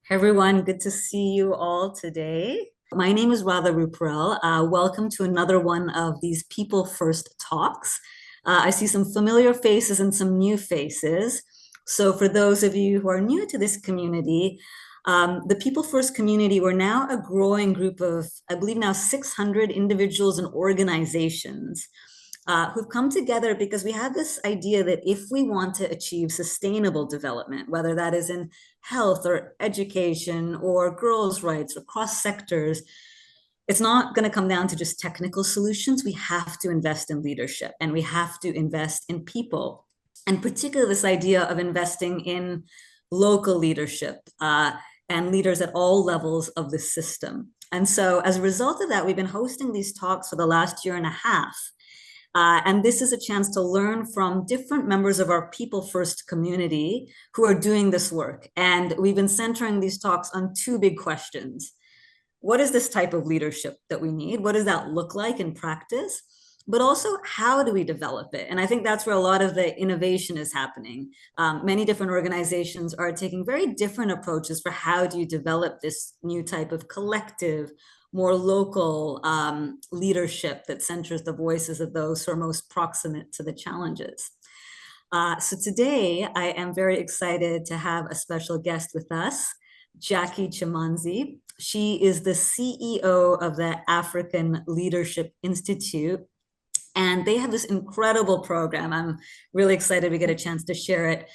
Everyone, good to see you all today. My name is Radha Ruparel. Welcome to another one of these People First talks. I see some familiar faces and some new faces. So for those of you who are new to this community, the People First community, we're now a growing group of, I believe now 600 individuals and organizations who've come together because we have this idea that if we want to achieve sustainable development, whether that is in health or education or girls' rights or cross sectors, it's not going to come down to just technical solutions. We have to invest in leadership and we have to invest in people. And particularly this idea of investing in local leadership and leaders at all levels of the system. And so as a result of that, we've been hosting these talks for the last year and a half. And this is a chance to learn from different members of our People First community who are doing this work. And we've been centering these talks on two big questions. What is this type of leadership that we need? What does that look like in practice? But also, how do we develop it? And I think that's where a lot of the innovation is happening. Many different organizations are taking very different approaches for how do you develop this new type of collective, more local leadership that centers the voices of those who are most proximate to the challenges. So today, I am very excited to have a special guest with us, Jackie Chimhanzi. She is the CEO of the African Leadership Institute. And they have this incredible program. I'm really excited we get a chance to share it,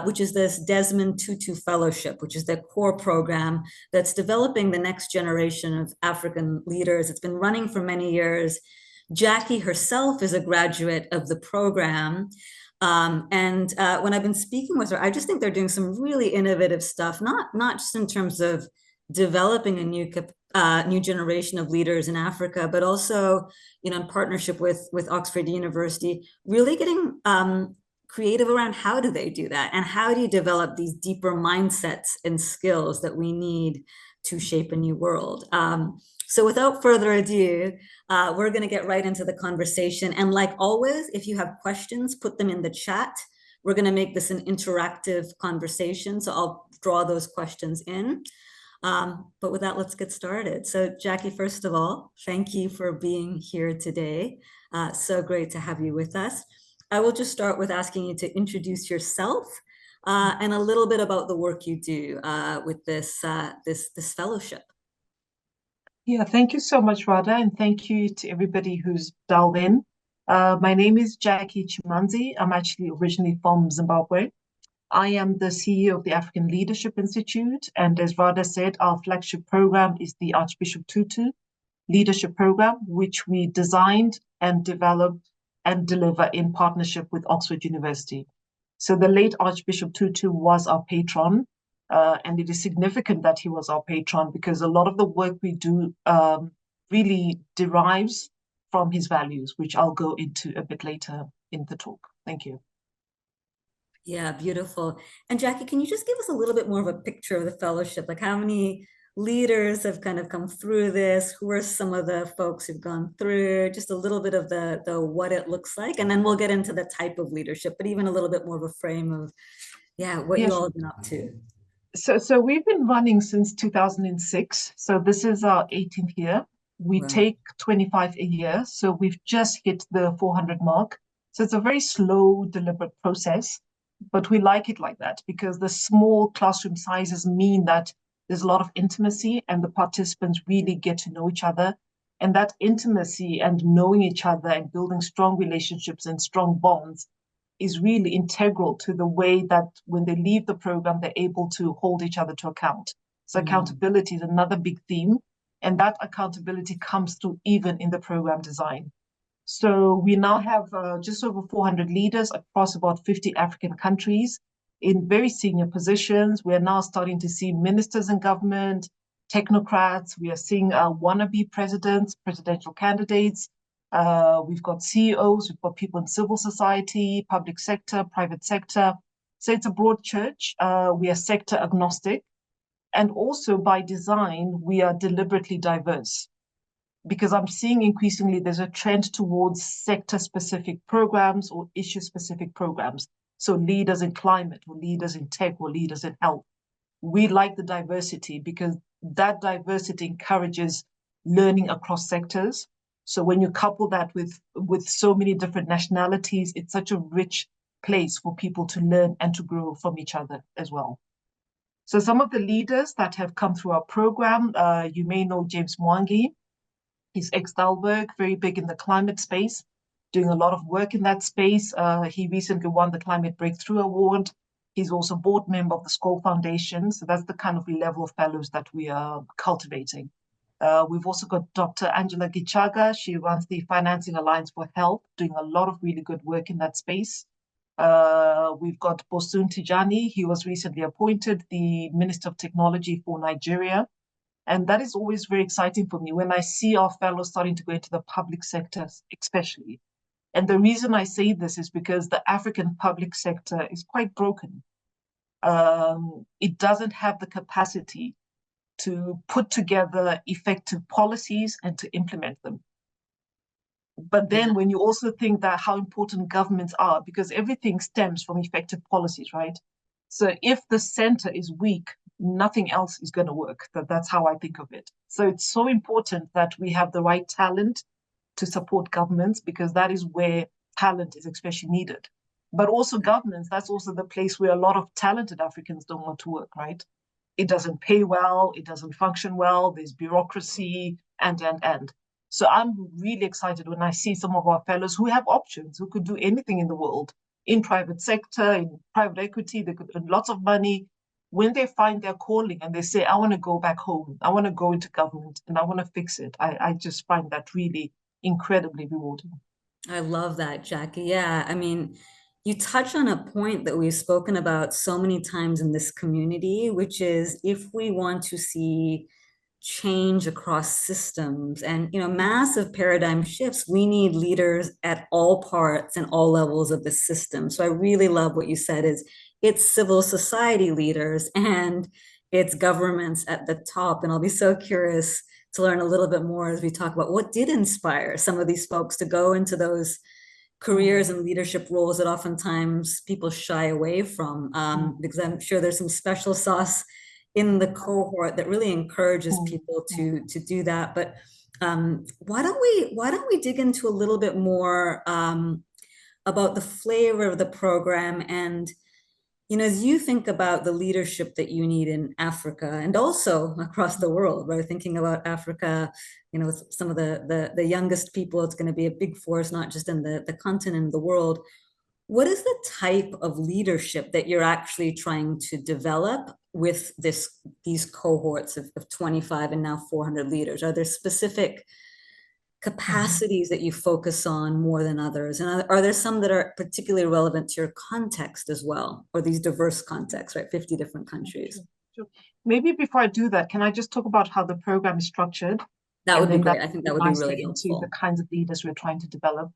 which is this Desmond Tutu Fellowship, which is the core program that's developing the next generation of African leaders. It's been running for many years. Jackie herself is a graduate of the program. When I've been speaking with her, I just think they're doing some really innovative stuff, not just in terms of developing a new generation of leaders in Africa, but also, in partnership with Oxford University, really getting creative around how do they do that and how do you develop these deeper mindsets and skills that we need to shape a new world. So without further ado, we're going to get right into the conversation. And like always, if you have questions, put them in the chat. We're going to make this an interactive conversation. So I'll draw those questions in. But with that, let's get started. So Jackie, first of all, thank you for being here today. So great to have you with us. I will just start with asking you to introduce yourself and a little bit about the work you do with this fellowship. Yeah, thank you so much, Radha, and thank you to everybody who's dialed in. My name is Jackie Chimhanzi. I'm actually originally from Zimbabwe. I am the CEO of the African Leadership Institute, and as Radha said, our flagship program is the Archbishop Tutu Leadership Program, which we designed and developed and deliver in partnership with Oxford University. So the late Archbishop Tutu was our patron, and it is significant that he was our patron because a lot of the work we do really derives from his values, which I'll go into a bit later in the talk. Thank you. Yeah, beautiful. And Jackie, can you just give us a little bit more of a picture of the fellowship? Like how many leaders have kind of come through this? Who are some of the folks who've gone through? Just a little bit of the what it looks like. And then we'll get into the type of leadership, but even a little bit more of a frame of, what you all have been up to. So we've been running since 2006. So this is our 18th year. We take 25 a year. So we've just hit the 400 mark. So it's a very slow, deliberate process. But we like it like that because the small classroom sizes mean that there's a lot of intimacy and the participants really get to know each other. And that intimacy and knowing each other and building strong relationships and strong bonds is really integral to the way that when they leave the program, they're able to hold each other to account. So accountability is another big theme. And that accountability comes through even in the program design. So we now have just over 400 leaders across about 50 African countries in very senior positions. We are now starting to see ministers in government, technocrats. We are seeing wannabe presidents, presidential candidates. We've got CEOs, we've got people in civil society, public sector, private sector. So it's a broad church. We are sector agnostic. And also by design, we are deliberately diverse. Because I'm seeing increasingly there's a trend towards sector-specific programs or issue-specific programs. So leaders in climate, or leaders in tech, or leaders in health. we like the diversity because that diversity encourages learning across sectors. So when you couple that with so many different nationalities, it's such a rich place for people to learn and to grow from each other as well. So some of the leaders that have come through our program, you may know James Mwangi. He's ex-Dalberg, very big in the climate space, doing a lot of work in that space. He recently won the Climate Breakthrough Award. He's also board member of the Skoll Foundation. So that's the kind of level of fellows that we are cultivating. We've also got Dr. Angela Gichaga. She runs the Financing Alliance for Health, doing a lot of really good work in that space. We've got Bosun Tijani. He was recently appointed the Minister of Technology for Nigeria. And that is always very exciting for me when I see our fellows starting to go into the public sector, especially. And the reason I say this is because the African public sector is quite broken. It doesn't have the capacity to put together effective policies and to implement them. But then when you also think that how important governments are, because everything stems from effective policies, right? So if the center is weak, nothing else is going to work. That's how I think of it. So it's so important that we have the right talent to support governments, because that is where talent is especially needed. But also governments, that's also the place where a lot of talented Africans don't want to work, right? It doesn't pay well, it doesn't function well, there's bureaucracy, and. So I'm really excited when I see some of our fellows who have options, who could do anything in the world, in private sector, in private equity, they could earn lots of money. When they find their calling and they say, I want to go back home, I want to go into government and I want to fix it, I just find that really incredibly rewarding. I love that, Jackie. Yeah, I mean, you touch on a point that we've spoken about so many times in this community, which is if we want to see change across systems and massive paradigm shifts, we need leaders at all parts and all levels of the system. So I really love what you said is it's civil society leaders and it's governments at the top. And I'll be so curious to learn a little bit more as we talk about what did inspire some of these folks to go into those careers and leadership roles that oftentimes people shy away from, because I'm sure there's some special sauce in the cohort that really encourages people to do that. But why don't we dig into a little bit more about the flavor of the program and as you think about the leadership that you need in Africa and also across the world, right? Thinking about Africa, some of the youngest people, it's going to be a big force, not just in the continent, the world. What is the type of leadership that you're actually trying to develop with these cohorts of 25 and now 400 leaders? Are there specific capacities that you focus on more than others? And are there some that are particularly relevant to your context as well, or these diverse contexts, right? 50 different countries. Sure. Maybe before I do that, can I just talk about how the program is structured? That would be great. I think that would be really helpful. Into the kinds of leaders we're trying to develop.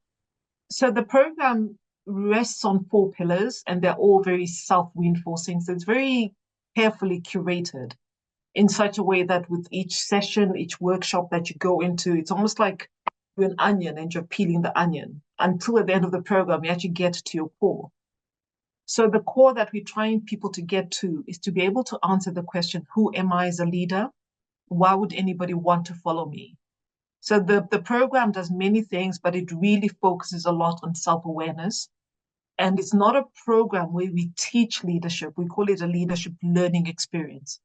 So the program rests on 4 pillars, and they're all very self-reinforcing. So it's very carefully curated in such a way that with each session, each workshop that you go into, it's almost like you're an onion and you're peeling the onion until at the end of the program, you actually get to your core. So the core that we're trying people to get to is to be able to answer the question, who am I as a leader? Why would anybody want to follow me? So the program does many things, but it really focuses a lot on self-awareness. And it's not a program where we teach leadership. We call it a leadership learning experience.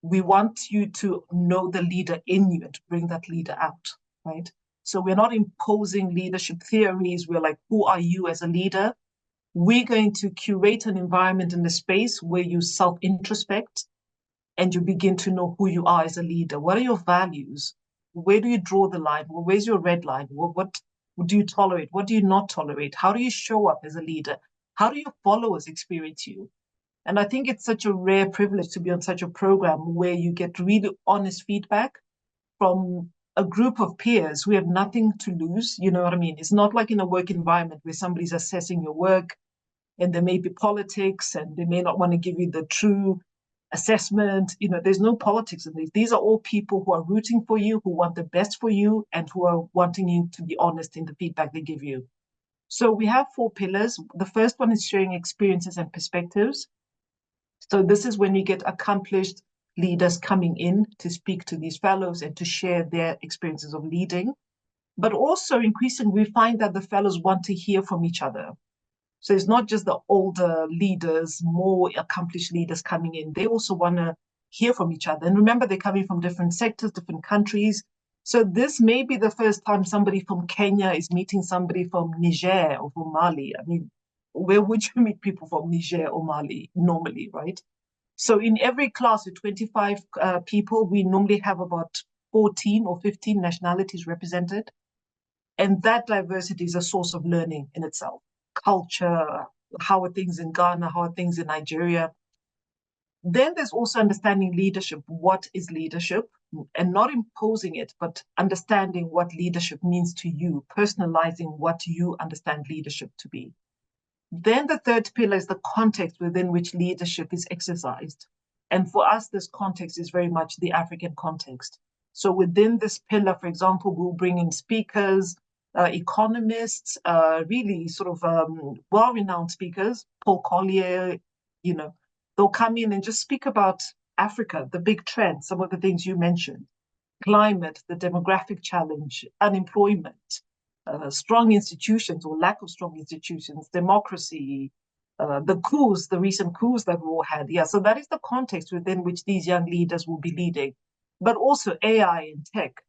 We want you to know the leader in you and to bring that leader out, right? So we're not imposing leadership theories. We're like, who are you as a leader? We're going to curate an environment in the space where you self-introspect and you begin to know who you are as a leader. What are your values? Where do you draw the line? Where's your red line? What do you tolerate? What do you not tolerate? How do you show up as a leader? How do your followers experience you? And I think it's such a rare privilege to be on such a program where you get really honest feedback from a group of peers who have nothing to lose. You know what I mean? It's not like in a work environment where somebody's assessing your work and there may be politics and they may not want to give you the true assessment. There's no politics in these. These are all people who are rooting for you, who want the best for you, and who are wanting you to be honest in the feedback they give you. So we have 4 pillars. The first one is sharing experiences and perspectives. So this is when you get accomplished leaders coming in to speak to these fellows and to share their experiences of leading. But also increasingly, we find that the fellows want to hear from each other. So it's not just the older leaders, more accomplished leaders coming in. They also want to hear from each other. And remember, they're coming from different sectors, different countries. So this may be the first time somebody from Kenya is meeting somebody from Niger or from Mali. I mean, where would you meet people from Niger or Mali normally, right? So in every class with 25 people, we normally have about 14 or 15 nationalities represented. And that diversity is a source of learning in itself. Culture, how are things in Ghana, how are things in Nigeria. Then there's also understanding leadership. What is leadership? And not imposing it, but understanding what leadership means to you, personalizing what you understand leadership to be. Then the third pillar is the context within which leadership is exercised. And for us, this context is very much the African context. So within this pillar, for example, we'll bring in speakers, economists, really sort of well-renowned speakers, Paul Collier, you know, they'll come in and just speak about Africa, the big trends, some of the things you mentioned, climate, the demographic challenge, unemployment, strong institutions or lack of strong institutions, democracy, the coups, the recent coups that we all had. Yeah, so that is the context within which these young leaders will be leading. But also AI and tech.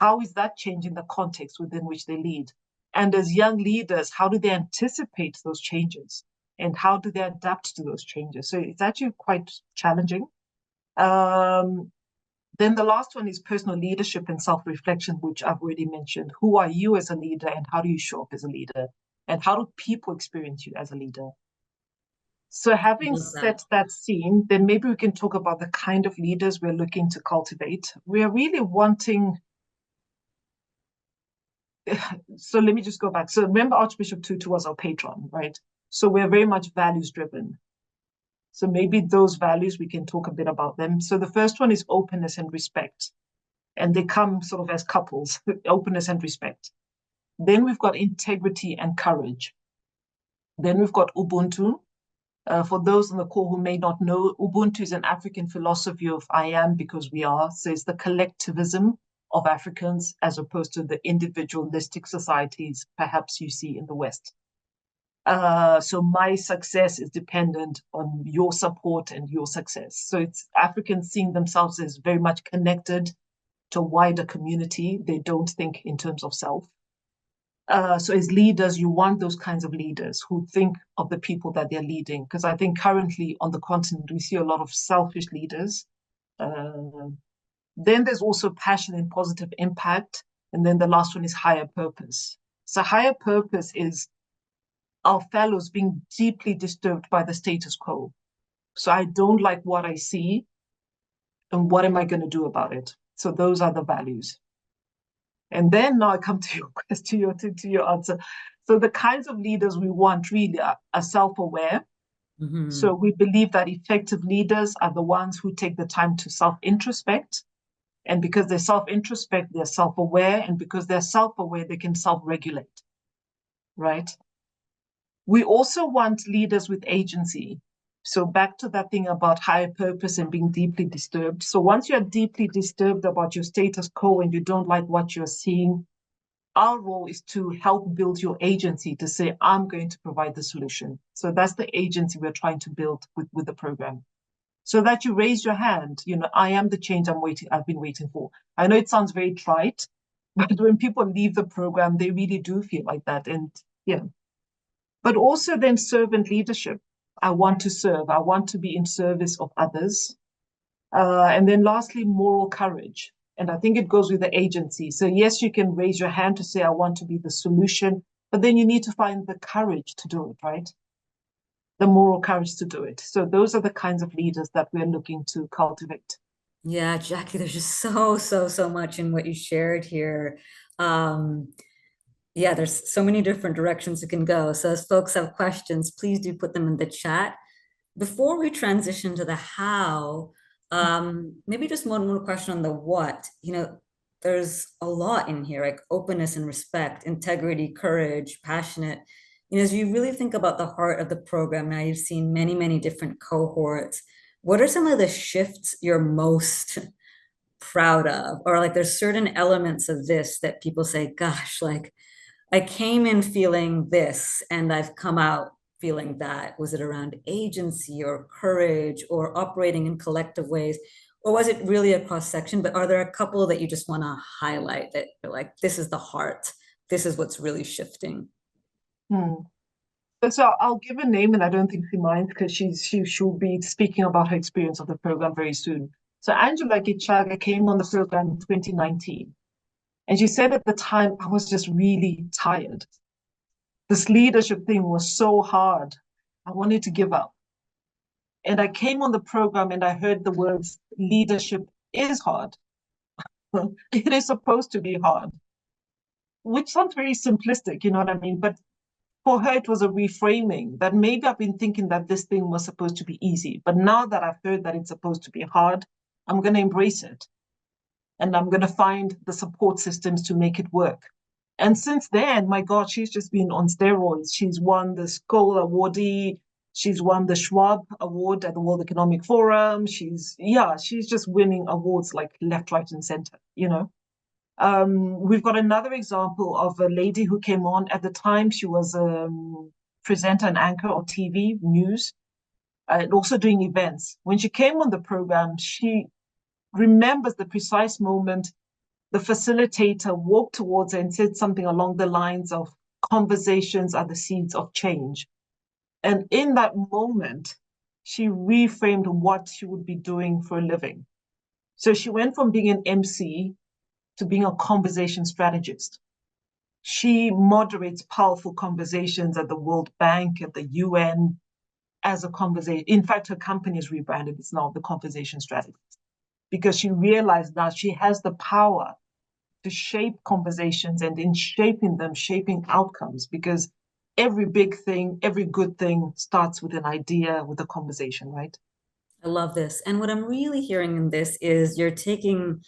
How is that changing the context within which they lead? And as young leaders, how do they anticipate those changes? And how do they adapt to those changes? So it's actually quite challenging. Then the last one is personal leadership and self-reflection, which I've already mentioned. Who are you as a leader and how do you show up as a leader? And how do people experience you as a leader? So having set that scene, then maybe we can talk about the kind of leaders we're looking to cultivate. We're really wanting, so let me just go back. So remember Archbishop Tutu was our patron, right? So we're very much values driven. So maybe those values, we can talk a bit about them. So the first one is openness and respect. And they come sort of as couples, openness and respect. Then we've got integrity and courage. Then we've got Ubuntu. For those on the call who may not know, Ubuntu is an African philosophy of I am because we are. So it's the collectivism of Africans as opposed to the individualistic societies perhaps you see in the West. So my success is dependent on your support and your success. So it's Africans seeing themselves as very much connected to a wider community. They don't think in terms of self. So as leaders, you want those kinds of leaders who think of the people that they're leading. Because I think currently on the continent, we see a lot of selfish leaders. Then there's also passion and positive impact. And then the last one is higher purpose. So higher purpose is our fellows being deeply disturbed by the status quo. So I don't like what I see, and what am I going to do about it? So those are the values. And then now I come to your question, to your answer. So the kinds of leaders we want really are self-aware. Mm-hmm. So we believe that effective leaders are the ones who take the time to self-introspect. And because they self-introspect, they're self-aware. And because they're self-aware, they can self-regulate, right? We also want leaders with agency. So back to that thing about higher purpose and being deeply disturbed. So once you're deeply disturbed about your status quo and you don't like what you're seeing, our role is to help build your agency to say, I'm going to provide the solution. So that's the agency we're trying to build with the program. So that you raise your hand, I am the change I've been waiting for. I know it sounds very trite, but when people leave the program, they really do feel like that. And yeah. But also then servant leadership. I want to serve. I want to be in service of others. And then lastly, moral courage. And I think it goes with the agency. So yes, you can raise your hand to say, I want to be the solution, but then you need to find the courage to do it, right? The moral courage to do it. So those are the kinds of leaders that we're looking to cultivate. Yeah, Jackie, there's just so much in what you shared here. Yeah, there's so many different directions it can go. So as folks have questions, please do put them in the chat. Before we transition to the how, maybe just one more question on the what. There's a lot in here, like openness and respect, integrity, courage, passionate. As you really think about the heart of the program, now you've seen many, many different cohorts. What are some of the shifts you're most proud of? Or like there's certain elements of this that people say, gosh, like I came in feeling this and I've come out feeling that. Was it around agency or courage or operating in collective ways? Or was it really a cross section? But are there a couple that you just want to highlight that you're like, this is the heart? This is what's really shifting? Hmm. So I'll give a name, and I don't think she minds because she'll be speaking about her experience of the program very soon. So Angela Gichaga came on the program in 2019, and she said at the time, I was just really tired. This leadership thing was so hard. I wanted to give up. And I came on the program and I heard the words, leadership is hard. It is supposed to be hard, which sounds very simplistic, you know what I mean? But for her, it was a reframing that maybe I've been thinking that this thing was supposed to be easy. But now that I've heard that it's supposed to be hard, I'm going to embrace it. And I'm going to find the support systems to make it work. And since then, my God, she's just been on steroids. She's won the Skoll Awardee. She's won the Schwab Award at the World Economic Forum. She's just winning awards like left, right, and center, you know. We've got another example of a lady who came on at the time. She was a presenter and anchor of TV news and also doing events. When she came on the program, she remembers the precise moment the facilitator walked towards her and said something along the lines of conversations are the seeds of change. And in that moment, she reframed what she would be doing for a living. So she went from being an MC to being a conversation strategist. She moderates powerful conversations at the World Bank, at the UN, as a conversation. In fact, her company is rebranded. It's now the Conversation Strategist because she realized that she has the power to shape conversations and in shaping them, shaping outcomes because every big thing, every good thing starts with an idea, with a conversation, right? I love this. And what I'm really hearing in this is you're taking,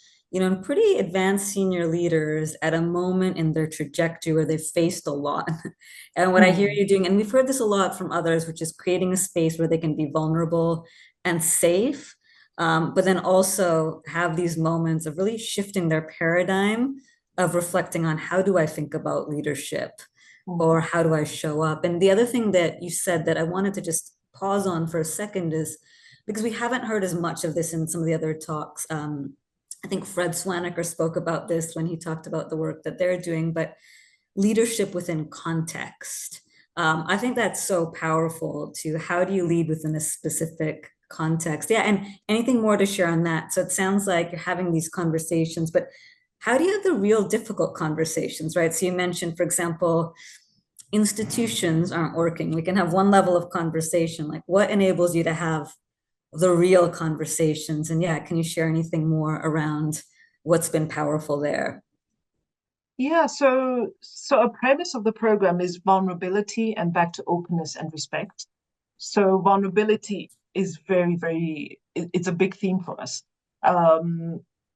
pretty advanced senior leaders at a moment in their trajectory where they've faced a lot. And what I hear you doing, and we've heard this a lot from others, which is creating a space where they can be vulnerable and safe, but then also have these moments of really shifting their paradigm of reflecting on how do I think about leadership or how do I show up? And the other thing that you said that I wanted to just pause on for a second is because we haven't heard as much of this in some of the other talks. I think Fred Swaniker spoke about this when he talked about the work that they're doing, but leadership within context. I think that's so powerful to how do you lead within a specific context? Yeah, and anything more to share on that? So it sounds like you're having these conversations, but how do you have the real difficult conversations, right? So you mentioned, for example, institutions aren't working. We can have one level of conversation, like what enables you to have the real conversations? And yeah, can you share anything more around what's been powerful there? Yeah, so a premise of the program is vulnerability and back to openness and respect. So vulnerability is it's a big theme for us.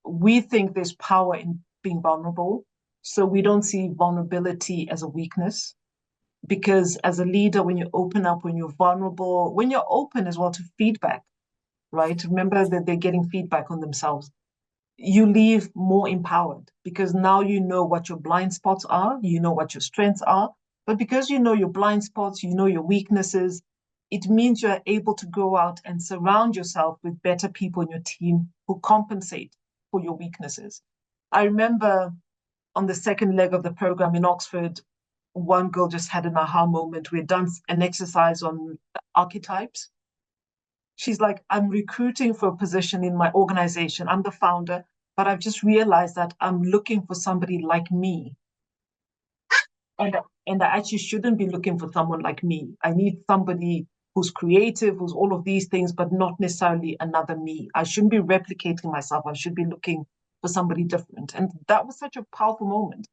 We think there's power in being vulnerable. So we don't see vulnerability as a weakness because as a leader, when you open up, when you're vulnerable, when you're open as well to feedback, right? Remember that they're getting feedback on themselves. You leave more empowered because now you know what your blind spots are, you know what your strengths are. But because you know your blind spots, you know your weaknesses, it means you're able to go out and surround yourself with better people in your team who compensate for your weaknesses. I remember on the second leg of the program in Oxford, one girl just had an aha moment. We had done an exercise on archetypes. She's like, I'm recruiting for a position in my organization. I'm the founder, but I've just realized that I'm looking for somebody like me. And, and I actually shouldn't be looking for someone like me. I need somebody who's creative, who's all of these things, but not necessarily another me. I shouldn't be replicating myself. I should be looking for somebody different. And that was such a powerful moment.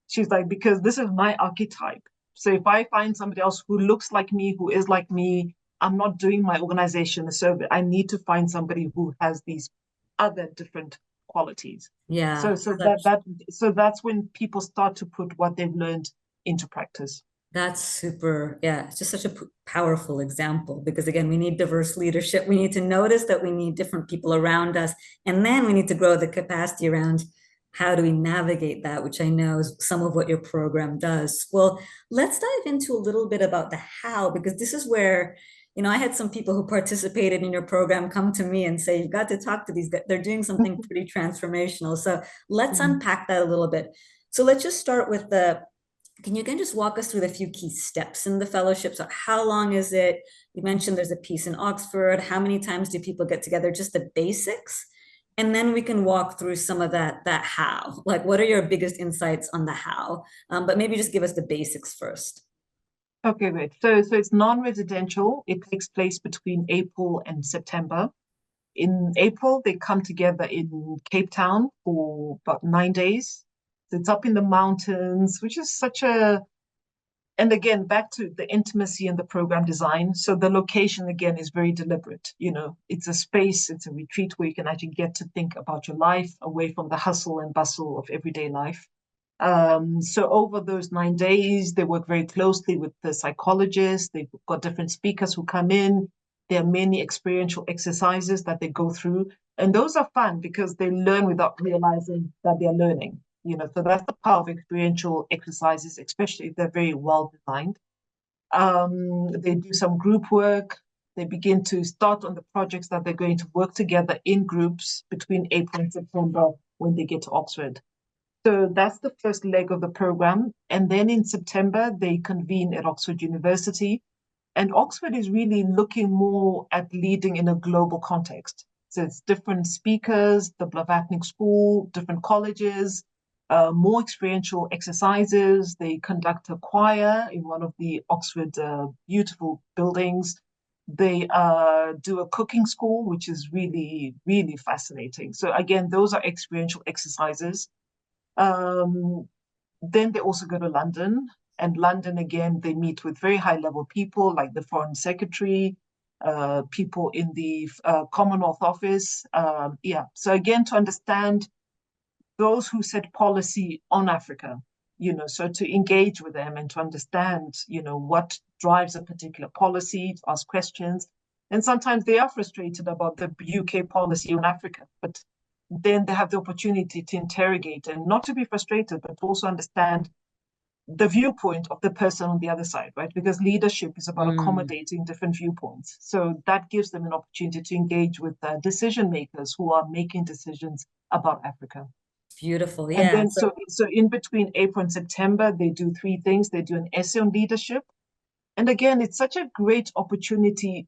She's like, because this is my archetype. So if I find somebody else who looks like me, who is like me, I'm not doing my organization a service. I need to find somebody who has these other different qualities. Yeah, So that's when people start to put what they've learned into practice. That's super, yeah, it's just such a powerful example because again, we need diverse leadership. We need to notice that we need different people around us, and then we need to grow the capacity around how do we navigate that, which I know is some of what your program does. Well, let's dive into a little bit about the how, because this is where, I had some people who participated in your program come to me and say, you've got to talk to these guys. They're doing something pretty transformational. So let's Mhm. unpack that a little bit. So let's just start with can you again just walk us through the few key steps in the fellowship? So how long is it? You mentioned there's a piece in Oxford. How many times do people get together? Just the basics. And then we can walk through some of that how. Like, what are your biggest insights on the how? But maybe just give us the basics first. Okay, great. So it's non-residential. It takes place between April and September. In April, they come together in Cape Town for about 9 days. So it's up in the mountains, which is such a, and again, back to the intimacy and the program design. So the location again is very deliberate. It's a space, it's a retreat where you can actually get to think about your life away from the hustle and bustle of everyday life. So over those 9 days, they work very closely with the psychologists. They've got different speakers who come in. There are many experiential exercises that they go through. And those are fun because they learn without realizing that they're learning. So that's the power of experiential exercises, especially if they're very well designed. They do some group work. They begin to start on the projects that they're going to work together in groups between April and September when they get to Oxford. So that's the first leg of the program. And then in September, they convene at Oxford University. And Oxford is really looking more at leading in a global context. So it's different speakers, the Blavatnik School, different colleges, more experiential exercises. They conduct a choir in one of the Oxford beautiful buildings. They do a cooking school, which is really, really fascinating. So again, those are experiential exercises. Um, then they also go to London, and London again, they meet with very high level people like the Foreign Secretary, people in the Commonwealth Office. Yeah, so again, to understand those who set policy on Africa, so to engage with them and to understand, what drives a particular policy, to ask questions. And sometimes they are frustrated about the UK policy on Africa, but then they have the opportunity to interrogate and not to be frustrated, but to also understand the viewpoint of the person on the other side, right? Because leadership is about Mm, accommodating different viewpoints. So that gives them an opportunity to engage with decision makers who are making decisions about Africa. beautiful. And Yeah. then, so in between April and September, they do three things. They do an essay on leadership. And again, it's such a great opportunity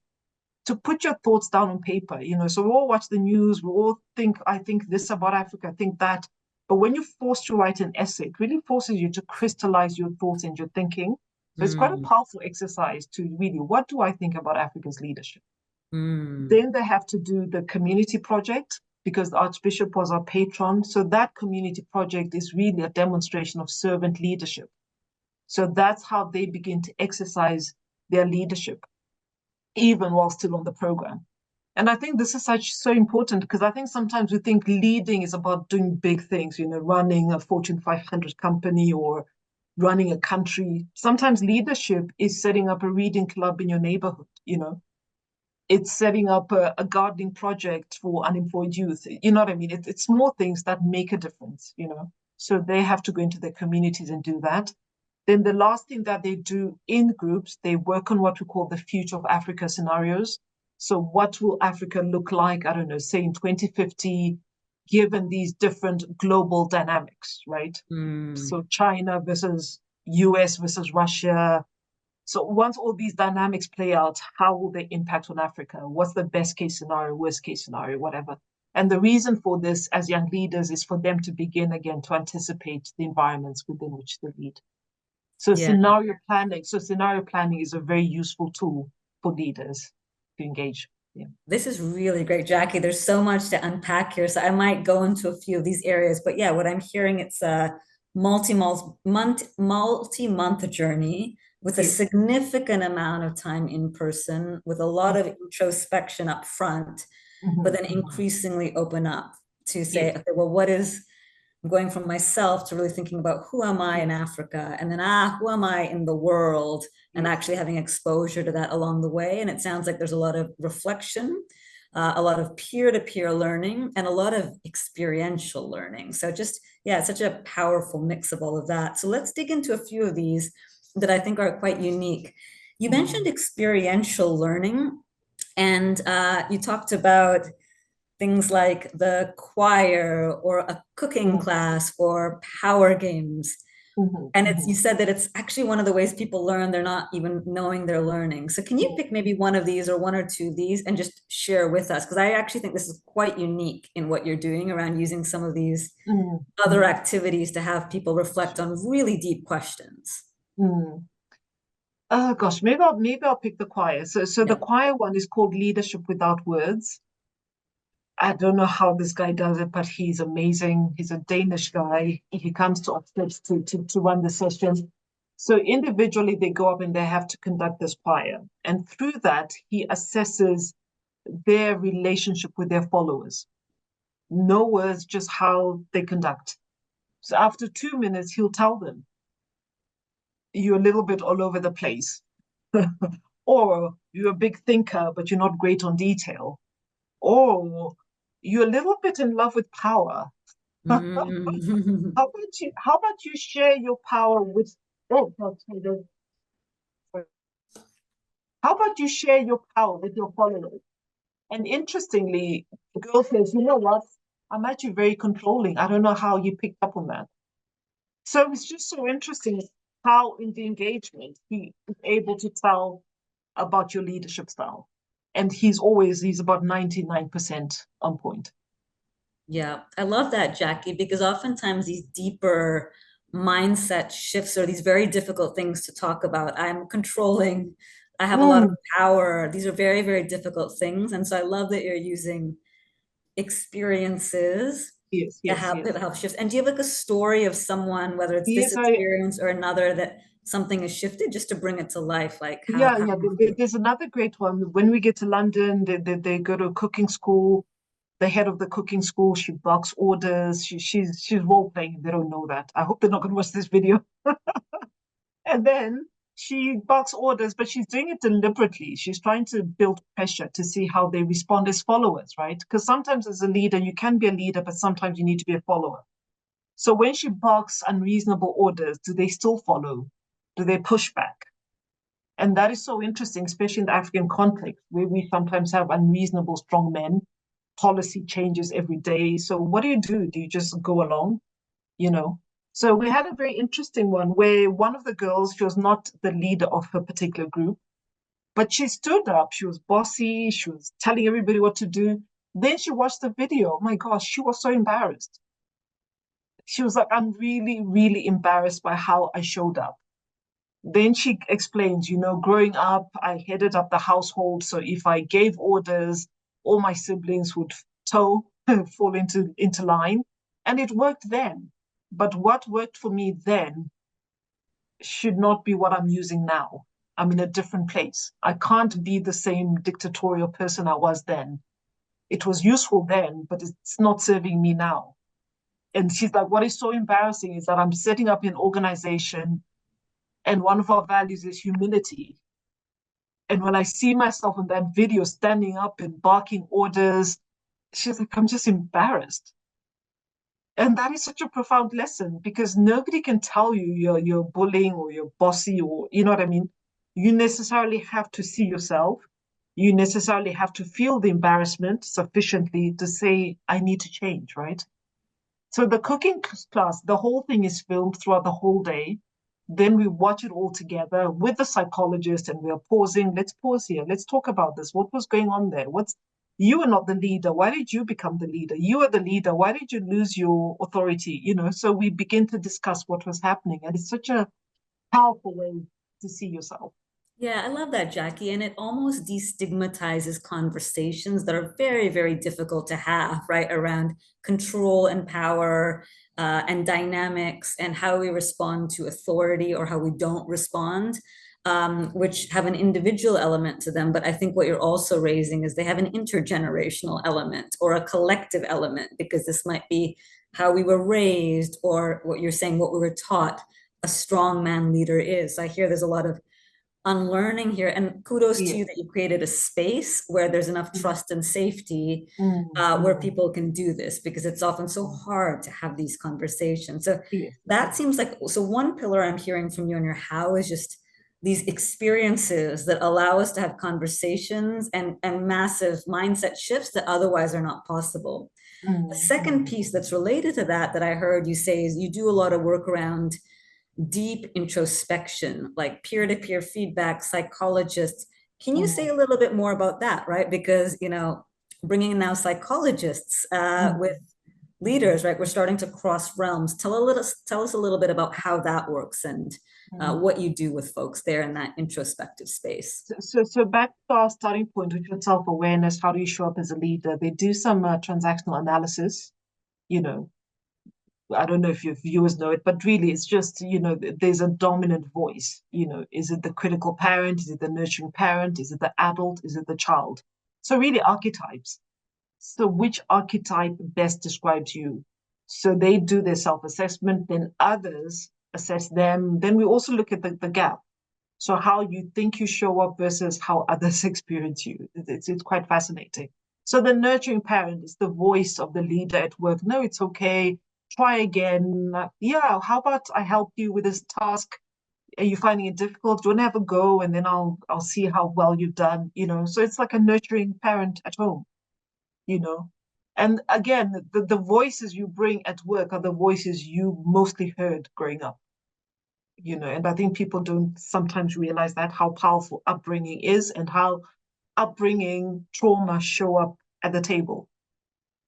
to put your thoughts down on paper. So we all watch the news, we all think, I think this about Africa, I think that. But when you're forced to write an essay, it really forces you to crystallize your thoughts and your thinking. So it's quite a Mm, powerful exercise to really, what do I think about Africa's leadership? mm, Then they have to do the community project because the Archbishop was our patron. So that community project is really a demonstration of servant leadership. So that's how they begin to exercise their leadership, even while still on the program. And I think this is so important because I think sometimes we think leading is about doing big things, running a Fortune 500 company or running a country. Sometimes leadership is setting up a reading club in your neighborhood. It's setting up a gardening project for unemployed youth. You know what I mean? It's small things that make a difference. So they have to go into their communities and do that. Then the last thing that they do in groups, they work on what we call the future of Africa scenarios. So what will Africa look like, I don't know, say in 2050, given these different global dynamics, right? mm. So China versus US versus Russia. So once all these dynamics play out, how will they impact on Africa? What's the best case scenario, worst case scenario, whatever? And the reason for this as young leaders is for them to begin again to anticipate the environments within which they lead. So Yeah. scenario planning is a very useful tool for leaders to engage. Yeah. This is really great, Jackie. There's so much to unpack here. So I might go into a few of these areas. But yeah, what I'm hearing, it's a multi-month journey with a Yes. significant amount of time in person, with a lot of introspection up front, but Mm-hmm. then increasingly open up to say, Yes. okay, well, going from myself to really thinking about who am I in Africa, and then who am I in the world, and Yes. actually having exposure to that along the way. And it sounds like there's a lot of reflection, a lot of peer-to-peer learning, and a lot of experiential learning. So just, yeah, it's such a powerful mix of all of that. So let's dig into a few of these that I think are quite unique. You mentioned experiential learning, and you talked about things like the choir or a cooking class or power games. And it's, you said that it's actually one of the ways people learn, they're not even knowing they're learning. So can you pick maybe one of these or one or two of these and just share with us? Because I actually think this is quite unique in what you're doing around using some of these other activities to have people reflect on really deep questions. Oh gosh, maybe I'll pick the choir. So the Yeah. choir one is called Leadership Without Words. I don't know how this guy does it, but he's amazing. He's a Danish guy. He comes to Oxford to run the session. So individually, they go up and they have to conduct this choir. And through that, he assesses their relationship with their followers. No words, just how they conduct. So after 2 minutes, he'll tell them, you're a little bit all over the place. Or you're a big thinker, but you're not great on detail. Or you're a little bit in love with power. Mm. How about you share your power with oh God, how about you share your power with your followers? And interestingly, the girl says, you know what? I'm actually very controlling. I don't know how you picked up on that. So it's just so interesting how in the engagement he is able to tell about your leadership style. And he's about 99% on point. Yeah, I love that, Jackie, because oftentimes these deeper mindset shifts are these very difficult things to talk about. I'm controlling, I have a lot of Mm, power. These are very, very difficult things. And so I love that you're using experiences yes, to yes, yes. help shifts. And do you have like a story of someone, whether it's this Yes, I experience or another, that something has shifted just to bring it to life? Like yeah, how yeah. There's another great one. When we get to London, they go to a cooking school. The head of the cooking school, she box orders. She's role playing. They don't know that. I hope they're not going to watch this video. And then she box orders, but she's doing it deliberately. She's trying to build pressure to see how they respond as followers, right? Because sometimes as a leader, you can be a leader, but sometimes you need to be a follower. So when she box unreasonable orders, do they still follow? Do they push back? And that is so interesting, especially in the African context, where we sometimes have unreasonable strong men. Policy changes every day. So what do you do? Do you just go along? You know? So we had a very interesting one where one of the girls, she was not the leader of her particular group, but she stood up. She was bossy. She was telling everybody what to do. Then she watched the video. Oh my gosh, she was so embarrassed. She was like, I'm really, really embarrassed by how I showed up. Then she explains, growing up, I headed up the household. So if I gave orders, all my siblings would toe, fall into line. And it worked then. But what worked for me then should not be what I'm using now. I'm in a different place. I can't be the same dictatorial person I was then. It was useful then, but it's not serving me now. And she's like, what is so embarrassing is that I'm setting up an organization and one of our values is humility. And when I see myself in that video standing up and barking orders, she's like, I'm just embarrassed. And that is such a profound lesson because nobody can tell you you're bullying or you're bossy or you know what I mean. You necessarily have to see yourself. You necessarily have to feel the embarrassment sufficiently to say, I need to change, right? So the cooking class, the whole thing is filmed throughout the whole day. Then we watch it all together with the psychologist and we're pausing. Let's pause here. Let's talk about this. What was going on there? You are not the leader. Why did you become the leader? You are the leader. Why did you lose your authority? So we begin to discuss what was happening. And it's such a powerful way to see yourself. Yeah, I love that, Jackie. And it almost destigmatizes conversations that are very, very difficult to have, right? Around control and power and dynamics and how we respond to authority or how we don't respond, which have an individual element to them. But I think what you're also raising is they have an intergenerational element or a collective element, because this might be how we were raised, or what you're saying, what we were taught a strong man leader is. I hear there's a lot of unlearning here, and kudos to Yeah. you that you created a space where there's enough Mm, trust and safety, where mm, people can do this, because it's often so mm. hard to have these conversations. So Yes. that seems like, so one pillar I'm hearing from you on your how is just these experiences that allow us to have conversations and massive mindset shifts that otherwise are not possible. A Mm, second mm, piece that's related to that I heard you say is you do a lot of work around deep introspection, like peer-to-peer feedback, psychologists. Can you say mm, a little bit more about that, right? Because, bringing in now psychologists mm, with leaders, right? We're starting to cross realms. Tell us a little bit about how that works and mm. what you do with folks there in that introspective space. So back to our starting point, which was self-awareness. How do you show up as a leader? They do some transactional analysis. You know, I don't know if your viewers know it, but really it's just, there's a dominant voice. Is it the critical parent? Is it the nurturing parent? Is it the adult? Is it the child? So really archetypes. So which archetype best describes you? So they do their self-assessment, then others assess them. Then we also look at the gap. So how you think you show up versus how others experience you. It's quite fascinating. So the nurturing parent is the voice of the leader at work. No, it's okay. Try again. Yeah, how about I help you with this task? Are you finding it difficult? Do you want to have a go? And then I'll see how well you've done. So it's like a nurturing parent at home, you know. And again, the voices you bring at work are the voices you mostly heard growing up, and I think people don't sometimes realize that how powerful upbringing is and how upbringing trauma show up at the table.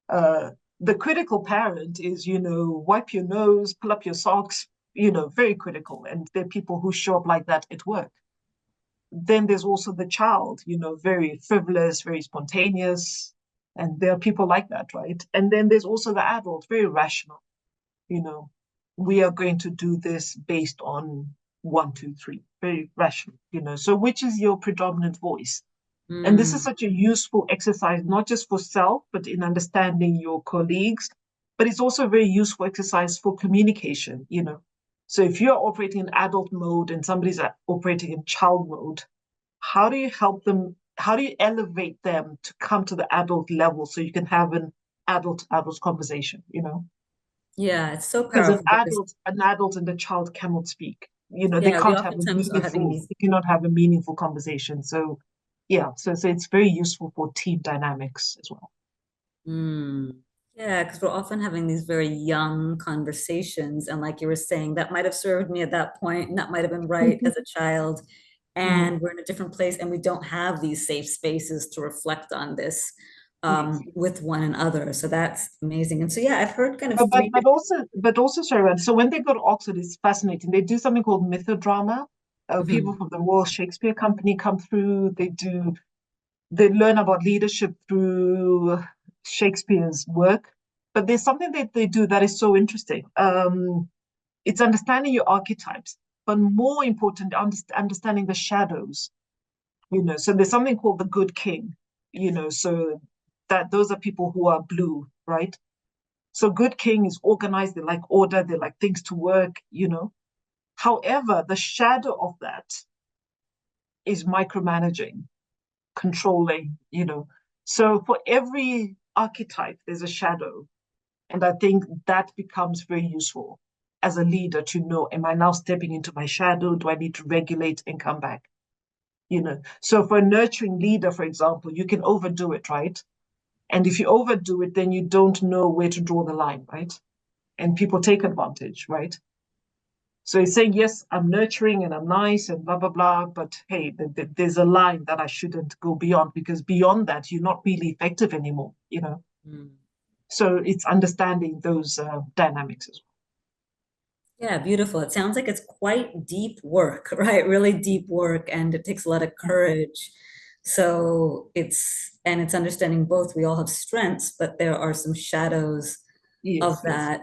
uh the critical parent is, wipe your nose, pull up your socks, very critical, and there are people who show up like that at work. Then there's also the child, very frivolous, very spontaneous, and there are people like that, right? And then there's also the adult, very rational, you know, we are going to do this based on one, two, three, very rational, So which is your predominant voice? And this is Mm, such a useful exercise, not just for self, but in understanding your colleagues. But it's also a very useful exercise for communication. So if you're operating in adult mode and somebody's operating in child mode, how do you help them? How do you elevate them to come to the adult level so you can have an adult conversation? yeah, it's so Because an powerful because, adult an adult and a child cannot speak. They yeah, we can't have a oftentimes are having meaningful these. they cannot have a meaningful conversation. So yeah, so it's very useful for team dynamics as well. Mm. Yeah, because we're often having these very young conversations. And like you were saying, that might have served me at that point, and that might have been right as a child. Mm, And we're in a different place, and we don't have these safe spaces to reflect on this yes. with one another. So that's amazing. And so, yeah, I've heard kind of But, but three but also sorry, so when they go to Oxford, it's fascinating. They do something called mythodrama. People different. from the Royal Shakespeare Company come through. They learn about leadership through Shakespeare's work. But there's something that they do that is so interesting. It's understanding your archetypes, but more important, understanding the shadows. So there's something called the good king. So that those are people who are blue, right? So good king is organized. They like order. They like things to work. However, the shadow of that is micromanaging, controlling. So for every archetype, there's a shadow. And I think that becomes very useful as a leader to know, am I now stepping into my shadow? Do I need to regulate and come back? So for a nurturing leader, for example, you can overdo it, right? And if you overdo it, then you don't know where to draw the line, right? And people take advantage, right? So he's saying, yes, I'm nurturing and I'm nice and blah, blah, blah. But hey, there's a line that I shouldn't go beyond, because beyond that, you're not really effective anymore. Mm. So it's understanding those dynamics as Yeah, beautiful. It sounds like it's quite deep work, right? Really deep work, and it takes a lot of well. courage. So it's understanding both. We all have strengths, but there are some shadows of Yes, yes. that.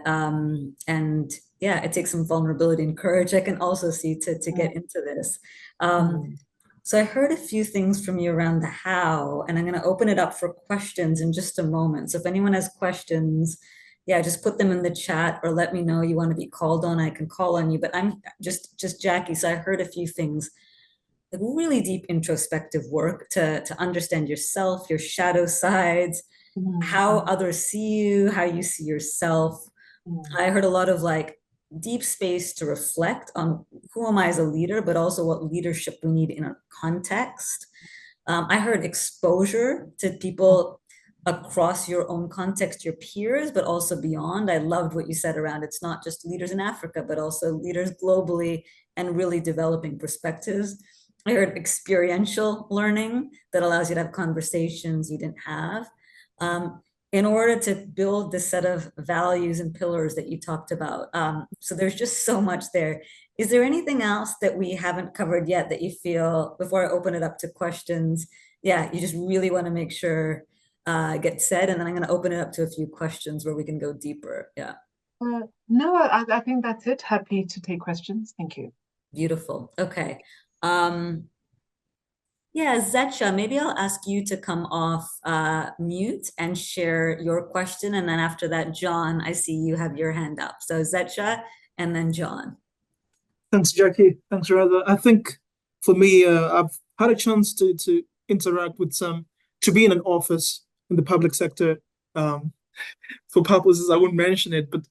And yeah, it takes some vulnerability and courage. I can also see to Mm, get into this. Um, mm, so I heard a few things from you around the how, and I'm going to open it up for questions in just a moment. So if anyone has questions, yeah, just put them in the chat or let me know you want to be called on. I can call on you. But I'm just Jackie. So I heard a few things, like really deep introspective work to understand yourself, your shadow sides, how Mm, others see you, how you see yourself. mm, I heard a lot of like deep space to reflect on who am I as a leader, but also what leadership we need in a context. I heard exposure to mm, people across your own context, your peers, but also beyond. I loved what you said around it's not just leaders in Africa, but also leaders globally and really developing perspectives. I heard experiential learning that allows you to have conversations you didn't have. In order to build this set of values and pillars that you talked about. So there's just so much there. Is there anything else that we haven't covered yet that you feel, before I open it up to questions, yeah, you just really want to make sure gets said, and then I'm going to open it up to a few questions where we can go deeper. Yeah, no, I think that's it. Happy to take questions. Thank you. beautiful. Okay. Um, yeah, Zetcha, maybe I'll ask you to come off mute and share your question. And then after that, John, I see you have your hand up. So Zetcha and then John. Thanks, Jackie. Thanks, Radha. I think for me, I've had a chance to interact with to be in an office in the public sector. Um, for purposes, I won't mention it, but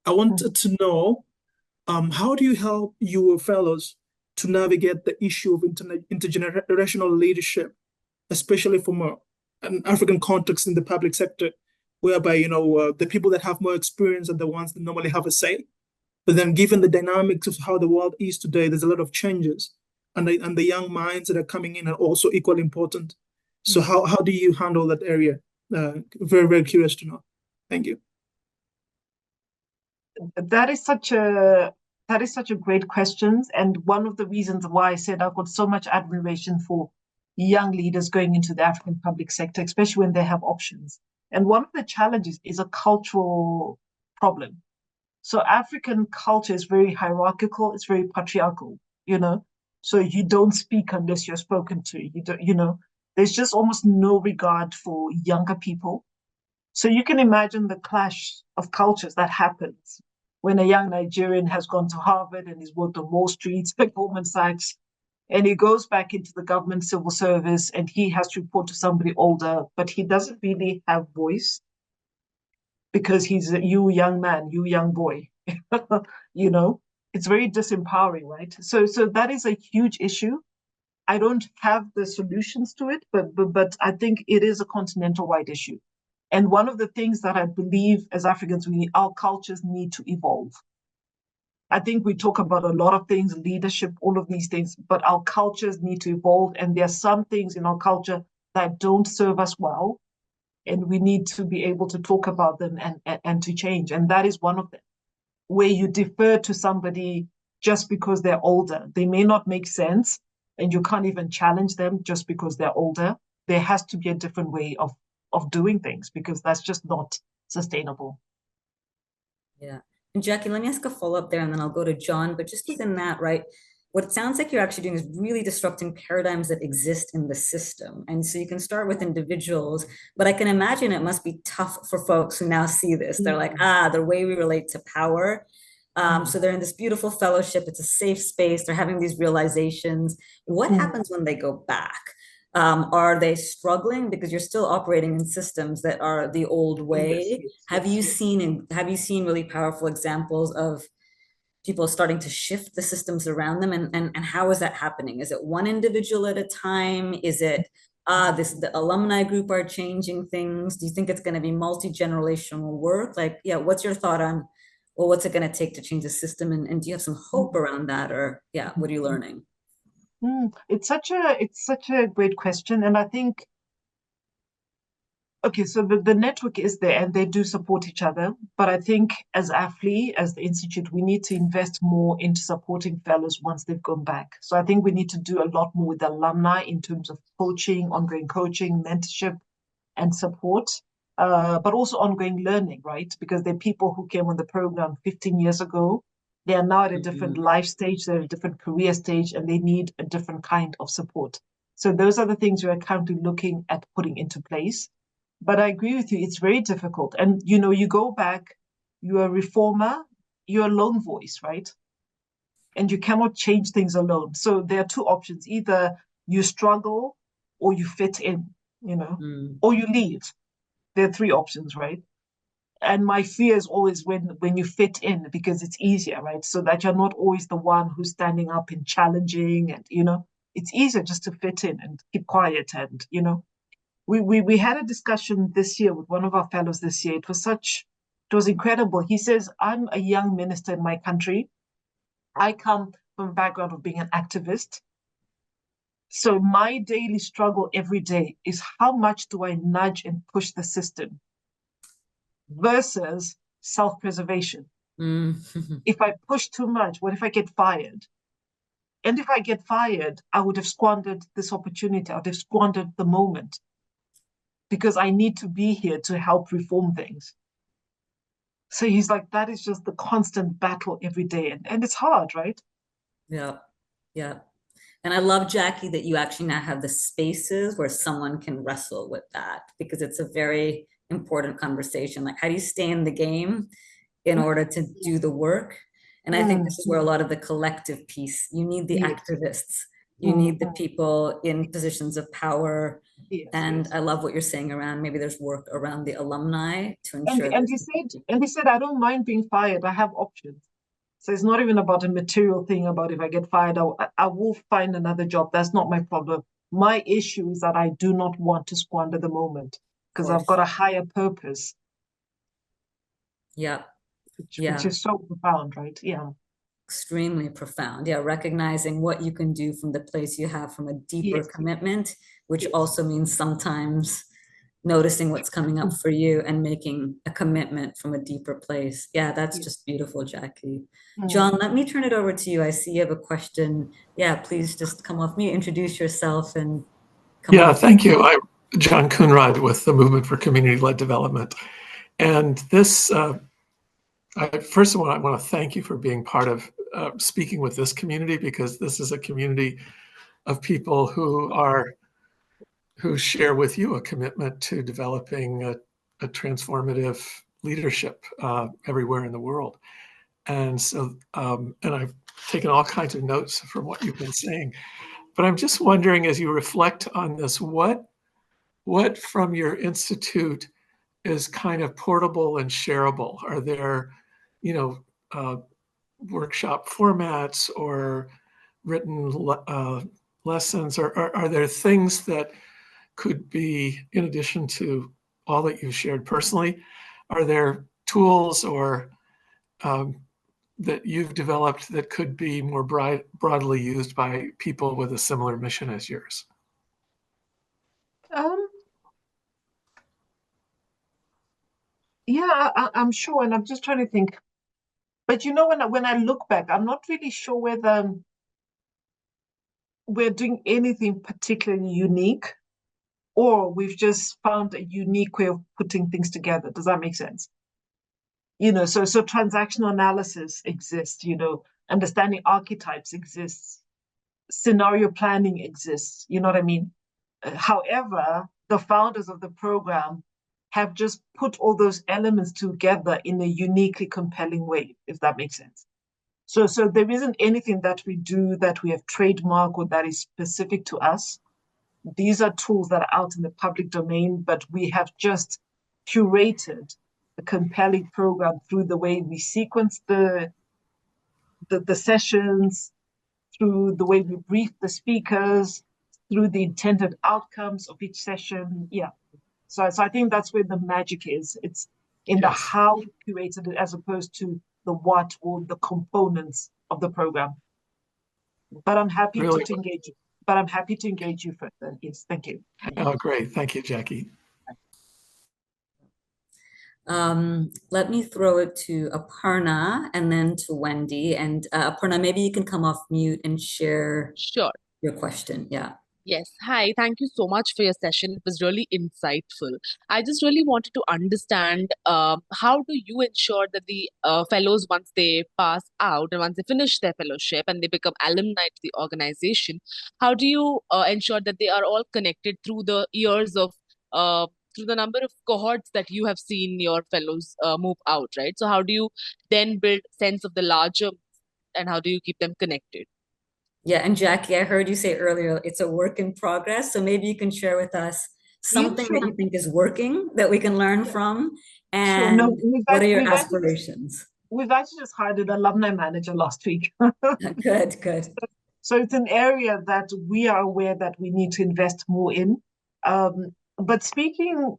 I Mm, wanted to know how do you help your fellows to navigate the issue of intergenerational leadership, especially from an African context in the public sector, whereby the people that have more experience are the ones that normally have a say. But then, given the dynamics of how the world is today, there's a lot of changes, and the young minds that are coming in are also equally important. So, mm. how do you handle that area? Very, very curious to know. Thank you. That is such a great question, and one of the reasons why I said I've got so much admiration for young leaders going into the African public sector, especially when they have options. And one of the challenges is a cultural problem. So African culture is very hierarchical, it's very patriarchal, you know. So you don't speak unless you're spoken to. You don't, there's just almost no regard for younger people. So you can imagine the clash of cultures that happens when a young Nigerian has gone to Harvard and he's worked on Wall Street, at Goldman Sachs, and he goes back into the government civil service and he has to report to somebody older, but he doesn't really have voice because he's a you young man, you young boy. you know, it's very disempowering, right? So that is a huge issue. I don't have the solutions to it, but I think it is a continental wide issue. And one of the things that I believe as Africans, our cultures need to evolve. I think we talk about a lot of things, leadership, all of these things, but our cultures need to evolve. And there are some things in our culture that don't serve us well. And we need to be able to talk about them and to change. And that is one of them, where you defer to somebody just because they're older. They may not make sense, and you can't even challenge them just because they're older. There has to be a different way of doing things because that's just not sustainable. Yeah. And Jackie, let me ask a follow-up there and then I'll go to John. But just within that, right? What it sounds like you're actually doing is really disrupting paradigms that exist in the system. And so you can start with individuals, but I can imagine it must be tough for folks who now see this. They're like, Mm, the way we relate to power. mm, So they're in this beautiful fellowship. It's a safe space. They're having these realizations. What mm. happens when they go back? Are they struggling because you're still operating in systems that are the old Yes, way? yes, Have yes, you yes. seen have you seen really powerful examples of people starting to shift the systems around them, and how is that happening? Is it one individual at a time? Is it this the alumni group are changing things? Do you think it's going to be multi-generational work? Like, yeah, what's your thought on, well, what's it going to take to change the system, and do you have some hope Mm, around that, or yeah, what are you mm, learning? it's such a great question, and I think okay, so the network is there and they do support each other. But I think as AFLI, as the Institute, we need to invest more into supporting fellows once they've gone back. So I think we need to do a lot more with alumni in terms of coaching, ongoing coaching, mentorship, and support, but also ongoing learning, right? Because there are people who came on the program 15 years ago. They are now at a different Mhm. life stage, they're at a different career stage, and they need a different kind of support. So those are the things we're currently looking at putting into place. But I agree with you, it's very difficult. And you go back you're a reformer, you're a lone voice, right? And you cannot change things alone. So there are two options. Either you struggle or you fit in, or you leave. There are three options, right? And my fear is always when you fit in, because it's easier, right? So that you're not always the one who's standing up and challenging, and it's easier just to fit in and keep quiet. And we had a discussion this year with one of our fellows this year. It was incredible. He says, I'm a young minister in my country. I come from a background of being an activist. So my daily struggle every day is, how much do I nudge and push the system versus self-preservation? If I push too much, what if I get fired? And if I get fired, I would have squandered this opportunity. I would have squandered the moment, because I need to be here to help reform things. So he's like, that is just the constant battle every day. And it's hard, right? Yeah. Yeah. And I love, Jackie, that you actually now have the spaces where someone can wrestle with that, because it's a very important conversation. Like, how do you stay in the game in order to do the work? And I think this is where a lot of the collective piece, you need the activists, you need the people in positions of power. And I love what you're saying around, maybe there's work around the alumni to ensure. And he said, I don't mind being fired. I have options. So it's not even about a material thing, about if I get fired, I will find another job. That's not my problem. My issue is that I do not want to squander the moment, because I've got a higher purpose. Yeah. Which is so profound, right? Yeah. Extremely profound. Yeah. Recognizing what you can do from the place you have, from a deeper commitment, which also means sometimes noticing what's coming up for you and making a commitment from a deeper place. Yeah, that's just beautiful, Jackie. John, let me turn it over to you. I see you have a question. Yeah, please just come off mute, introduce yourself and come Yeah, thank you. I'm John Coonrod with the Movement for Community-Led Development. And this, first of all, I want to thank you for being part of speaking with this community, because this is a community of people who share with you a commitment to developing a transformative leadership everywhere in the world. And so, and I've taken all kinds of notes from what you've been saying. But I'm just wondering, as you reflect on this, what from your institute is kind of portable and shareable? Are there, workshop formats or written lessons, or are there things that could be, in addition to all that you've shared personally, are there tools or that you've developed that could be more broadly used by people with a similar mission as yours? Yeah, I'm sure, and I'm just trying to think. But when I look back, I'm not really sure whether we're doing anything particularly unique, or we've just found a unique way of putting things together. Does that make sense? So transactional analysis exists, understanding archetypes exists, scenario planning exists, you know what I mean? However, the founders of the program have just put all those elements together in a uniquely compelling way, if that makes sense. So there isn't anything that we do that we have trademarked or that is specific to us. These are tools that are out in the public domain, but we have just curated a compelling program through the way we sequence the sessions, through the way we brief the speakers, through the intended outcomes of each session. Yeah. So I think that's where the magic is. It's in the how we curated it, as opposed to the what or the components of the program. But I'm happy to engage you. But I'm happy to engage you further. Yes, thank you. Oh, great. Thank you, Jackie. Let me throw it to Aparna and then to Wendy. And Aparna, maybe you can come off mute and share your question. Yeah. Yes. Hi. Thank you so much for your session. It was really insightful. I just really wanted to understand how do you ensure that the fellows, once they pass out and once they finish their fellowship and they become alumni to the organization, how do you ensure that they are all connected through the years of through the number of cohorts that you have seen your fellows move out, right? So how do you then build sense of the larger, and how do you keep them connected? Yeah, and Jackie, I heard you say earlier it's a work in progress. So maybe you can share with us Yeah, something that sure. you think is working that we can learn from, Sure. No, and what are your we've aspirations? actually just hired an alumni manager last week. Good, good. So it's an area that we are aware that we need to invest more in. But speaking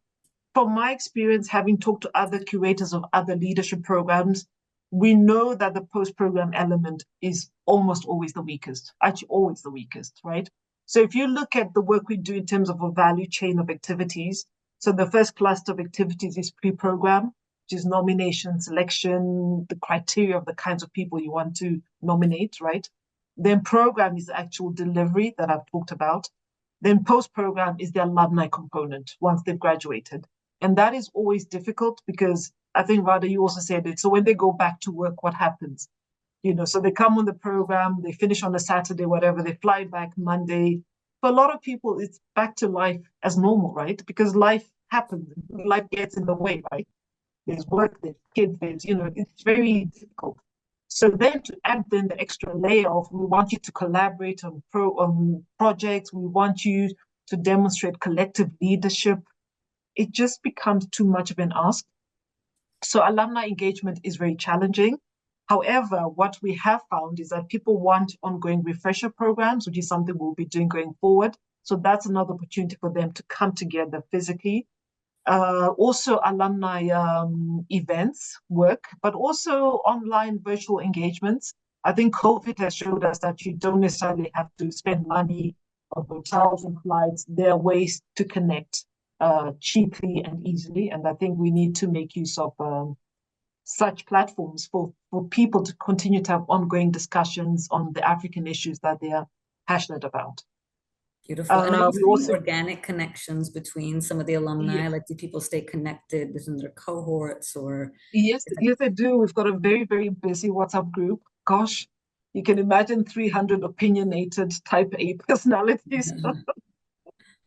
from my experience, having talked to other curators of other leadership programs, we know that the post-program element is almost always the weakest, actually always the weakest, right? So if you look at the work we do in terms of a value chain of activities, so the first cluster of activities is pre-program, which is nomination, selection, the criteria of the kinds of people you want to nominate, right? Then program is the actual delivery that I've talked about. Then post-program is the alumni component once they've graduated. And that is always difficult because I think, Radha, you also said it. So when they go back to work, what happens? So they come on the program, they finish on a Saturday, whatever, they fly back Monday. For a lot of people, it's back to life as normal, right? Because life happens, life gets in the way, right? There's work, there's kids, it's very difficult. So then to add then the extra layer of we want you to collaborate on projects, we want you to demonstrate collective leadership, it just becomes too much of an ask. So alumni engagement is very challenging. However, what we have found is that people want ongoing refresher programs, which is something we'll be doing going forward. So that's another opportunity for them to come together physically. Also alumni events work, but also online virtual engagements. I think COVID has showed us that you don't necessarily have to spend money on hotels and flights. There are ways to connect cheaply and easily. And I think we need to make use of such platforms for people to continue to have ongoing discussions on the African issues that they are passionate about. Beautiful. And are you We seeing also, organic connections between some of the alumni? yeah, Like, do people stay connected within their cohorts, or? yes, I do. We've got a very, very busy WhatsApp group. Gosh, you can imagine 300 opinionated type A personalities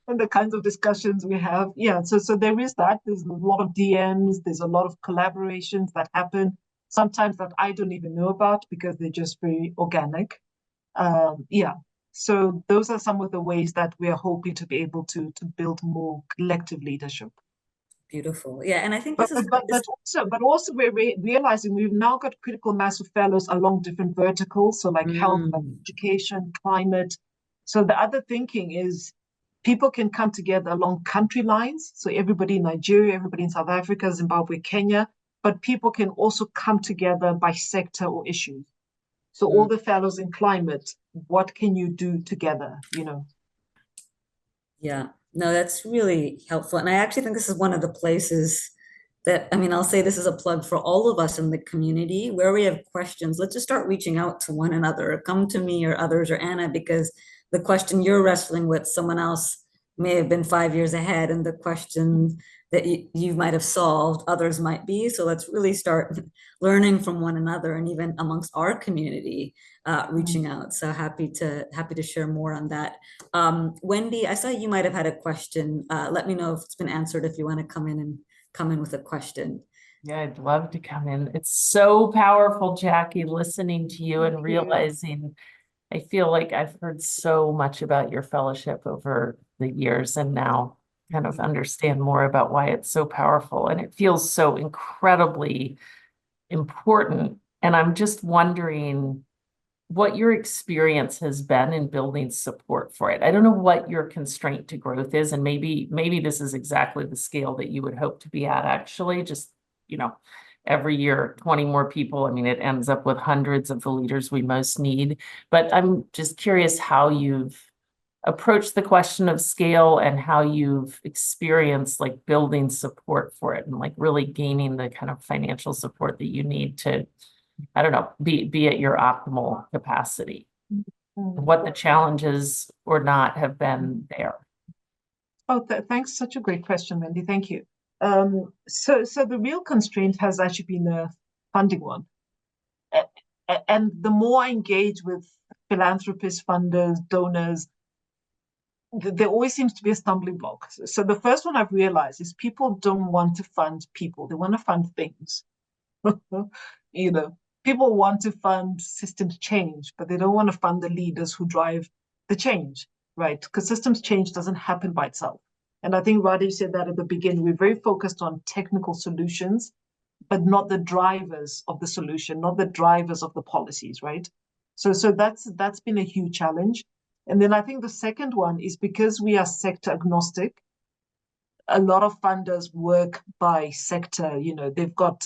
and the kinds of discussions we have. Yeah, so there is that. There's a lot of DMs. There's a lot of collaborations that happen, sometimes that I don't even know about because they're just very organic. Yeah, so those are some of the ways that we are hoping to be able to build more collective leadership. Beautiful. Yeah, and I think But this is also we're realizing we've now got critical mass of fellows along different verticals, so like health, like education, climate. So the other thinking is people can come together along country lines. So everybody in Nigeria, everybody in South Africa, Zimbabwe, Kenya, but people can also come together by sector or issues. So all the fellows in climate, what can you do together, Yeah, no, that's really helpful. And I actually think this is one of the places that, I mean, I'll say this is a plug for all of us in the community where we have questions. Let's just start reaching out to one another. Come to me or others or Anna, because the question you're wrestling with, someone else may have been 5 years ahead, and the question that you might have solved, others might be. So let's really start learning from one another, and even amongst our community, reaching out. So happy to share more on that. Wendy, I saw you might have had a question. Let me know if it's been answered, if you want to come in with a question. Yeah, I'd love to come in. It's so powerful, Jackie, listening to you and realizing I feel like I've heard so much about your fellowship over the years and now kind of understand more about why it's so powerful. And it feels so incredibly important. And I'm just wondering what your experience has been in building support for it. I don't know what your constraint to growth is, and maybe this is exactly the scale that you would hope to be at, actually, just, every year, 20 more people. I mean, it ends up with hundreds of the leaders we most need. But I'm just curious how you've approached the question of scale and how you've experienced like building support for it and like really gaining the kind of financial support that you need to, I don't know, be at your optimal capacity. What the challenges or not have been there. Oh, thanks. Such a great question, Wendy. Thank you. So the real constraint has actually been a funding one. And the more I engage with philanthropists, funders, donors, there always seems to be a stumbling block. So the first one I've realized is people don't want to fund people; they want to fund things. You know, people want to fund systems change, but they don't want to fund the leaders who drive the change, right? Because systems change doesn't happen by itself. And I think Radhi said that at the beginning. We're very focused on technical solutions, but not the drivers of the solution, not the drivers of the policies, right? So that's been a huge challenge. And then I think the second one is because we are sector agnostic, a lot of funders work by sector. You know, they've got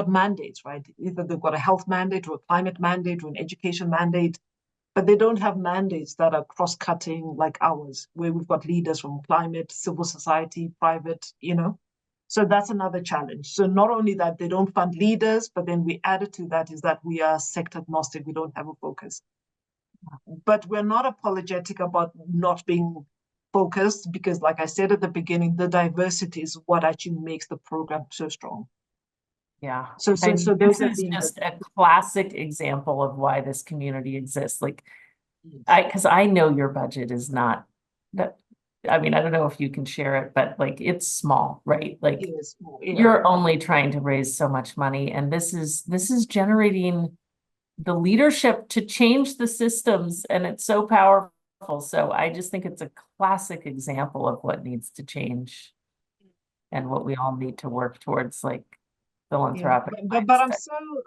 mandates, right? Either they've got a health mandate or a climate mandate or an education mandate, but they don't have mandates that are cross-cutting like ours, where we've got leaders from climate, civil society, private, you know. So that's another challenge. So not only that they don't fund leaders, but then we added to that is that we are sector agnostic. We don't have a focus. But we're not apologetic about not being focused, because like I said at the beginning, the diversity is what actually makes the program so strong. Yeah. So I mean, so this those are is being just a classic example of why this community exists. Like, because I know your budget is not that. I mean, I don't know if you can share it, but like it's small, right? Like yes, you're only trying to raise so much money, and this is generating the leadership to change the systems, and it's so powerful. So I just think it's a classic example of what needs to change and what we all need to work towards, like philanthropic. But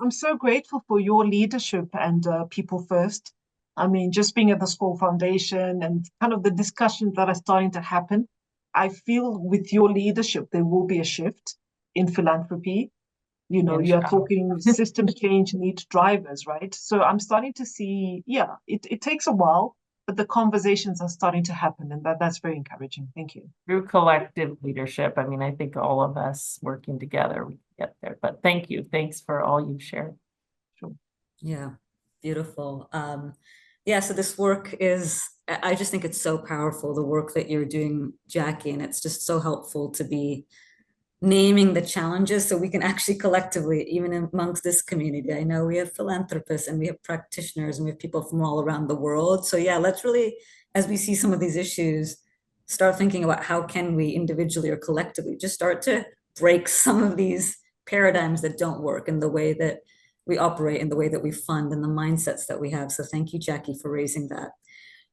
I'm so grateful for your leadership and people first. I mean, just being at the School Foundation and kind of the discussions that are starting to happen, I feel with your leadership there will be a shift in philanthropy. You know, you're talking system change needs drivers, right? So I'm starting to see, it takes a while, but the conversations are starting to happen, and that's very encouraging. Thank you. Through collective leadership. I mean, I think all of us working together, we can get there. But thank you. Thanks for all you've shared. Sure. Yeah, beautiful. Yeah, so this work is, I just think it's so powerful, the work that you're doing, Jackie, and it's just so helpful to be naming the challenges so we can actually collectively, even amongst this community, I know we have philanthropists and we have practitioners and we have people from all around the world. So yeah, let's really, as we see some of these issues, start thinking about how can we individually or collectively just start to break some of these paradigms that don't work in the way that we operate, in the way that we fund, and the mindsets that we have. So thank you, Jackie, for raising that.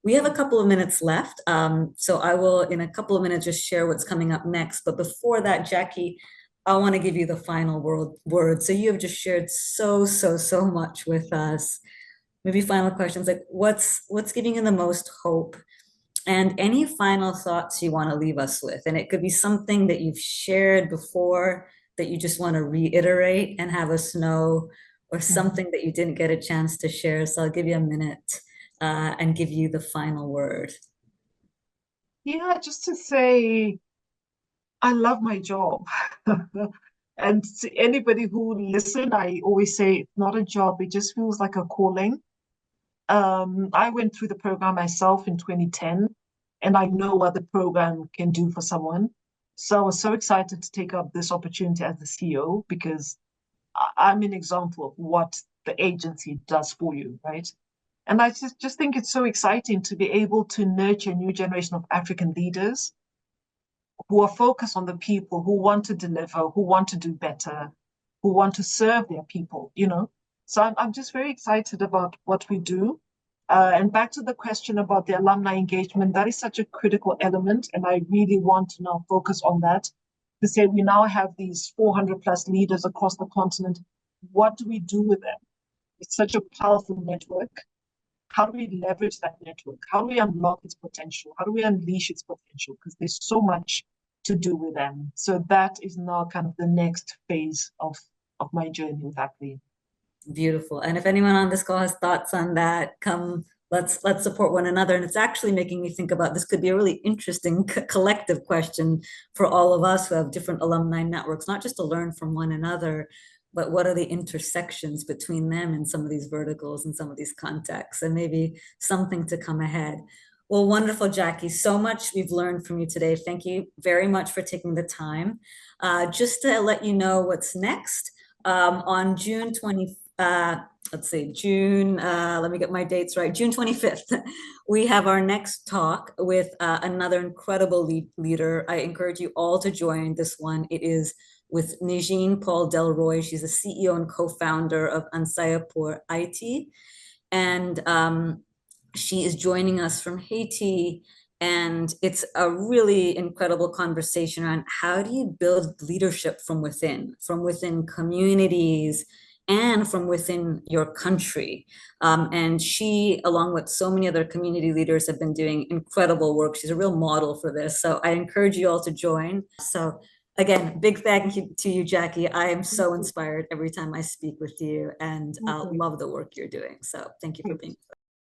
We have a couple of minutes left, so I will, in a couple of minutes, just share what's coming up next. But before that, Jackie, I want to give you the final word. So you have just shared so much with us. Maybe final questions like what's giving you the most hope, and any final thoughts you want to leave us with. And it could be something that you've shared before that you just want to reiterate and have us know, or something that you didn't get a chance to share. So I'll give you a minute and give you the final word. Yeah, just to say, I love my job. And to anybody who listen, I always say it's not a job, it just feels like a calling. I went through the program myself in 2010, and I know what the program can do for someone. So I was so excited to take up this opportunity as the CEO, because I'm an example of what the agency does for you, right? And I just think it's so exciting to be able to nurture a new generation of African leaders who are focused on the people, who want to deliver, who want to do better, who want to serve their people, you know? So I'm just very excited about what we do. And back to the question about the alumni engagement, that is such a critical element. And I really want to now focus on that, to say we now have these 400 plus leaders across the continent. What do we do with them? It's such a powerful network. How do we leverage that network? How do we unlock its potential? How do we unleash its potential? Because there's so much to do with them. So that is now kind of the next phase of my journey with ACLI. Beautiful. And if anyone on this call has thoughts on that, let's support one another. And it's actually making me think about, this could be a really interesting collective question for all of us who have different alumni networks, not just to learn from one another, but what are the intersections between them and some of these verticals and some of these contexts, and maybe something to come ahead. Well, wonderful, Jackie. So much we've learned from you today. Thank you very much for taking the time. Just to let you know what's next, on June 24th, let's see, June, let me get my dates right, June 25th, we have our next talk with another incredible leader. I encourage you all to join this one. It is with Nijine Paul Delroy. She's the CEO and co-founder of Ansayapur IT. And she is joining us from Haiti. And it's a really incredible conversation around how do you build leadership from within communities, and from within your country. And she, along with so many other community leaders, have been doing incredible work. She's a real model for this. So I encourage you all to join. So again, big thank you to you, Jackie. I am so inspired every time I speak with you, and love the work you're doing. So thank you for being here.